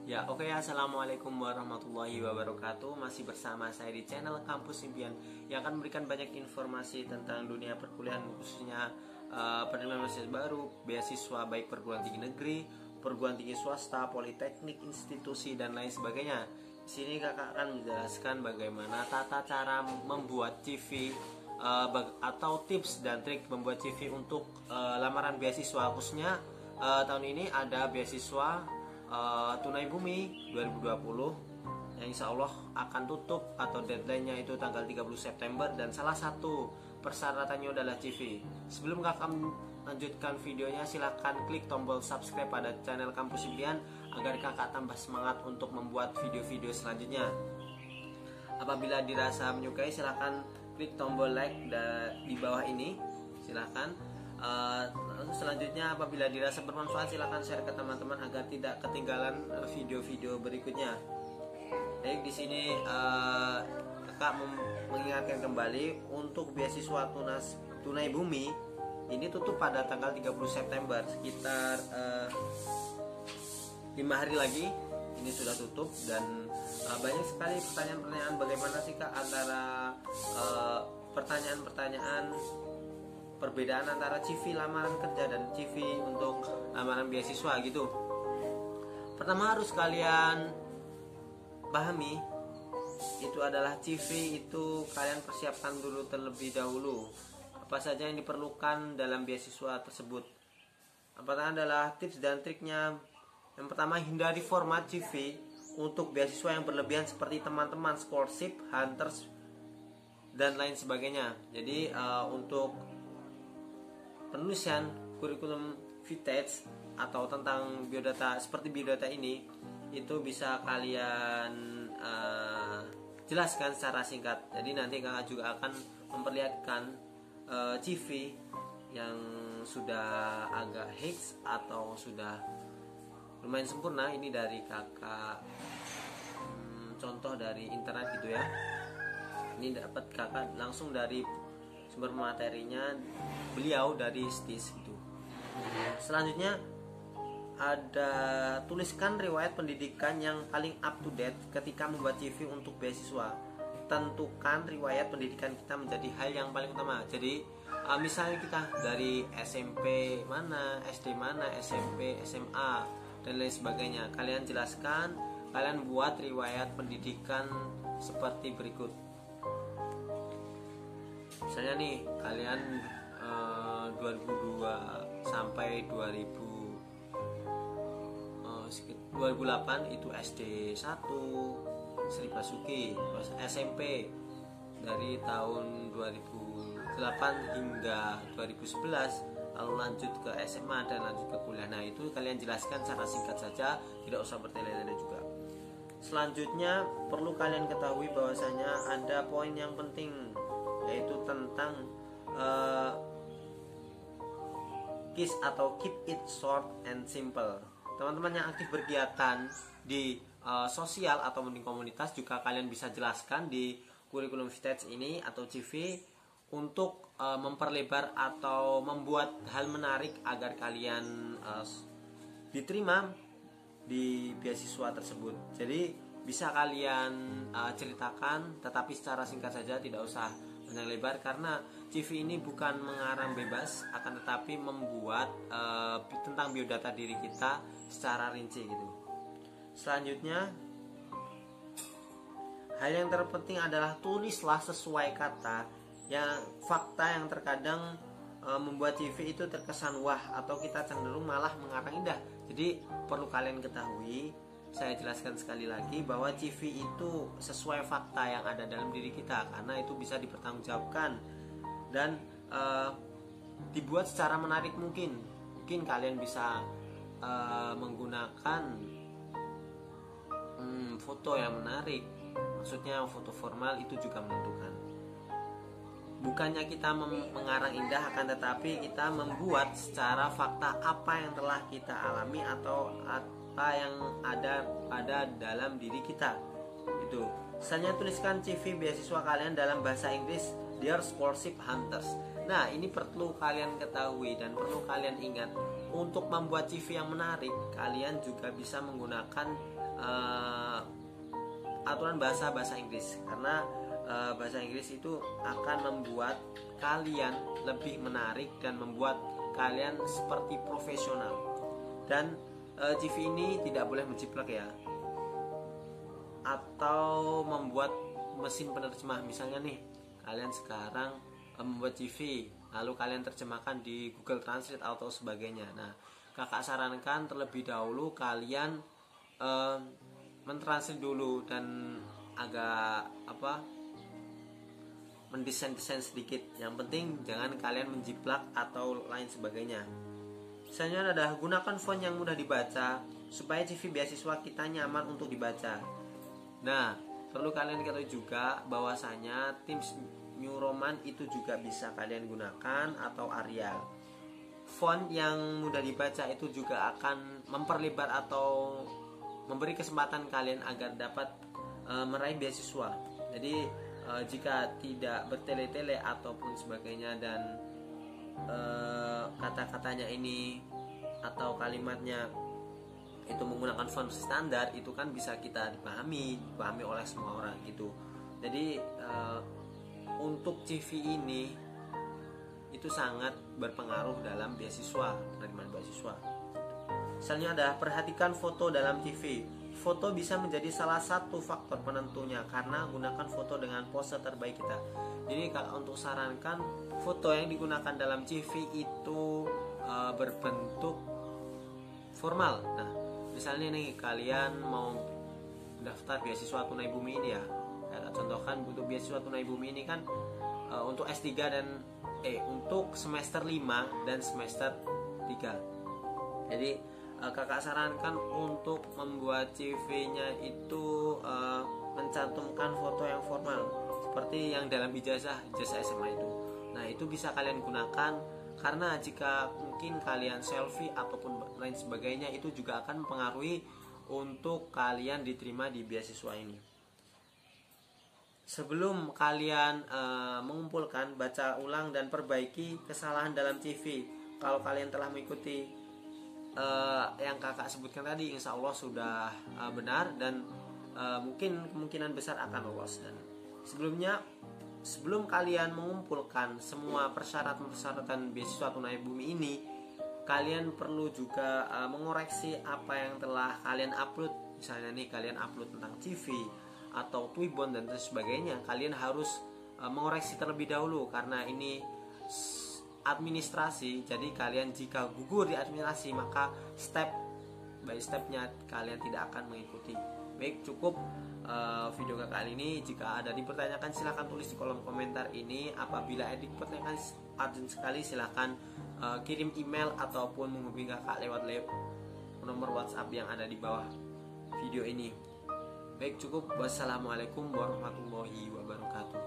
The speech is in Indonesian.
Ya, oke ya. Assalamualaikum warahmatullahi wabarakatuh. Masih bersama saya di channel Kampus Impian yang akan memberikan banyak informasi tentang dunia perkuliahan, khususnya penerimaan mahasiswa baru, beasiswa baik perguruan tinggi negeri, perguruan tinggi swasta, politeknik, institusi dan lain sebagainya. Di sini kakak akan menjelaskan bagaimana tata cara membuat CV atau tips dan trik membuat CV untuk lamaran beasiswa, khususnya tahun ini ada beasiswa Tunai Bumi 2020 yang insya Allah akan tutup atau deadline-nya itu tanggal 30 September, dan salah satu persyaratannya adalah CV. Sebelum kakak lanjutkan videonya, silahkan klik tombol subscribe pada channel Kampus Impian agar kakak tambah semangat untuk membuat video-video selanjutnya. Apabila dirasa menyukai, silahkan klik tombol like di bawah ini, silahkan. Selanjutnya, apabila dirasa bermanfaat, silahkan share ke teman-teman agar tidak ketinggalan video-video berikutnya. Baik, di sini kakak mengingatkan kembali untuk beasiswa Tunai Bumi ini tutup pada tanggal 30 September, sekitar 5 hari lagi ini sudah tutup. Dan banyak sekali pertanyaan-pertanyaan bagaimana sih kak antara pertanyaan-pertanyaan perbedaan antara CV lamaran kerja dan CV untuk lamaran beasiswa gitu. Pertama harus kalian pahami itu adalah CV itu kalian persiapkan dulu terlebih dahulu apa saja yang diperlukan dalam beasiswa tersebut. Apakah adalah tips dan triknya? Yang pertama, hindari format CV untuk beasiswa yang berlebihan seperti teman-teman scholarship, hunters dan lain sebagainya. Jadi untuk penulisan kurikulum vintage atau tentang biodata seperti biodata ini, itu bisa kalian jelaskan secara singkat. Jadi nanti kakak juga akan memperlihatkan CV yang sudah agak hits atau sudah lumayan sempurna. Ini dari kakak contoh dari internet gitu ya. Ini dapat kakak langsung dari sumber materinya beliau dari STIS gitu. Selanjutnya ada tuliskan riwayat pendidikan yang paling up to date ketika membuat CV untuk beasiswa. Tentukan riwayat pendidikan kita menjadi hal yang paling utama. Jadi misalnya kita dari SMP mana, SD mana, SMP, SMA dan lain sebagainya. Kalian jelaskan, kalian buat riwayat pendidikan seperti berikut. Misalnya nih kalian 2002 sampai 2008 itu SD 1 Sri Basuki, terus SMP dari tahun 2008 hingga 2011, lalu lanjut ke SMA dan lanjut ke kuliah. Nah itu kalian jelaskan secara singkat saja, tidak usah bertele-tele juga. Selanjutnya perlu kalian ketahui bahwasanya ada poin yang penting, yaitu tentang KISS atau keep it short and simple. Teman-teman yang aktif berkegiatan di sosial atau di komunitas juga kalian bisa jelaskan di kurikulum vintage ini atau CV untuk memperlebar atau membuat hal menarik agar kalian diterima di beasiswa tersebut. Jadi bisa kalian ceritakan, tetapi secara singkat saja, tidak usah panjang lebar, karena CV ini bukan mengarang bebas, akan tetapi membuat tentang biodata diri kita secara rinci gitu. Selanjutnya, hal yang terpenting adalah tulislah sesuai kata. Yang fakta yang terkadang membuat CV itu terkesan wah atau kita cenderung malah mengarang indah. Jadi perlu kalian ketahui, saya jelaskan sekali lagi bahwa CV itu sesuai fakta yang ada dalam diri kita, karena itu bisa dipertanggungjawabkan dan dibuat secara menarik mungkin. Mungkin kalian bisa menggunakan foto yang menarik, maksudnya foto formal itu juga menentukan. Bukannya kita mengarang indah, akan tetapi kita membuat secara fakta apa yang telah kita alami atau apa yang ada pada dalam diri kita. Itu. Misalnya tuliskan CV beasiswa kalian dalam bahasa Inggris, Dear Scholarship Hunters. Nah, ini perlu kalian ketahui dan perlu kalian ingat. Untuk membuat CV yang menarik, kalian juga bisa menggunakan aturan bahasa Inggris, karena bahasa Inggris itu akan membuat kalian lebih menarik dan membuat kalian seperti profesional. Dan CV ini tidak boleh menjiplak ya, atau membuat mesin penerjemah. Misalnya nih, kalian sekarang membuat CV, lalu kalian terjemahkan di Google Translate atau sebagainya. Nah, kakak sarankan terlebih dahulu kalian mentranslate dulu dan agak mendesain sedikit. Yang penting jangan kalian menjiplak atau lain sebagainya. Misalnya ada gunakan font yang mudah dibaca supaya CV beasiswa kita nyaman untuk dibaca. Nah, perlu kalian ketahui juga bahwasanya Times New Roman itu juga bisa kalian gunakan atau Arial. Font yang mudah dibaca itu juga akan memperlebar atau memberi kesempatan kalian agar dapat meraih beasiswa. Jadi jika tidak bertele-tele ataupun sebagainya dan kata-katanya ini atau kalimatnya itu menggunakan font standar, itu kan bisa kita dipahami oleh semua orang gitu. Jadi untuk CV ini itu sangat berpengaruh dalam beasiswa, penerimaan beasiswa. Misalnya ada perhatikan foto dalam CV. Foto bisa menjadi salah satu faktor penentunya karena gunakan foto dengan pose terbaik kita. Jadi kalau untuk sarankan, foto yang digunakan dalam CV itu berbentuk formal. Nah, misalnya nih kalian mau daftar beasiswa tunai bumi ini ya, kayak contohkan butuh beasiswa tunai bumi ini kan untuk S3 dan untuk semester 5 dan semester 3. Jadi kakak sarankan untuk membuat CV-nya itu mencantumkan foto yang formal seperti yang dalam ijazah SMA itu. Nah, itu bisa kalian gunakan karena jika mungkin kalian selfie ataupun lain sebagainya, itu juga akan mempengaruhi untuk kalian diterima di beasiswa ini. Sebelum kalian mengumpulkan, baca ulang dan perbaiki kesalahan dalam CV. Kalau kalian telah mengikuti yang kakak sebutkan tadi, insya Allah sudah benar dan mungkin kemungkinan besar akan lolos. Dan sebelum kalian mengumpulkan semua persyaratan beasiswa tunai bumi ini, kalian perlu juga mengoreksi apa yang telah kalian upload. Misalnya nih kalian upload tentang CV atau Twibbon dan sebagainya, kalian harus mengoreksi terlebih dahulu karena ini administrasi. Jadi kalian jika gugur di administrasi, maka step by stepnya kalian tidak akan mengikuti. Baik, cukup video kali ini. Jika ada dipertanyakan silahkan tulis di kolom komentar ini. Apabila ada dipertanyakan urgent sekali, silahkan kirim email ataupun menghubungi kakak lewat nomor WhatsApp yang ada di bawah video ini. Baik, cukup. Wassalamualaikum warahmatullahi wabarakatuh.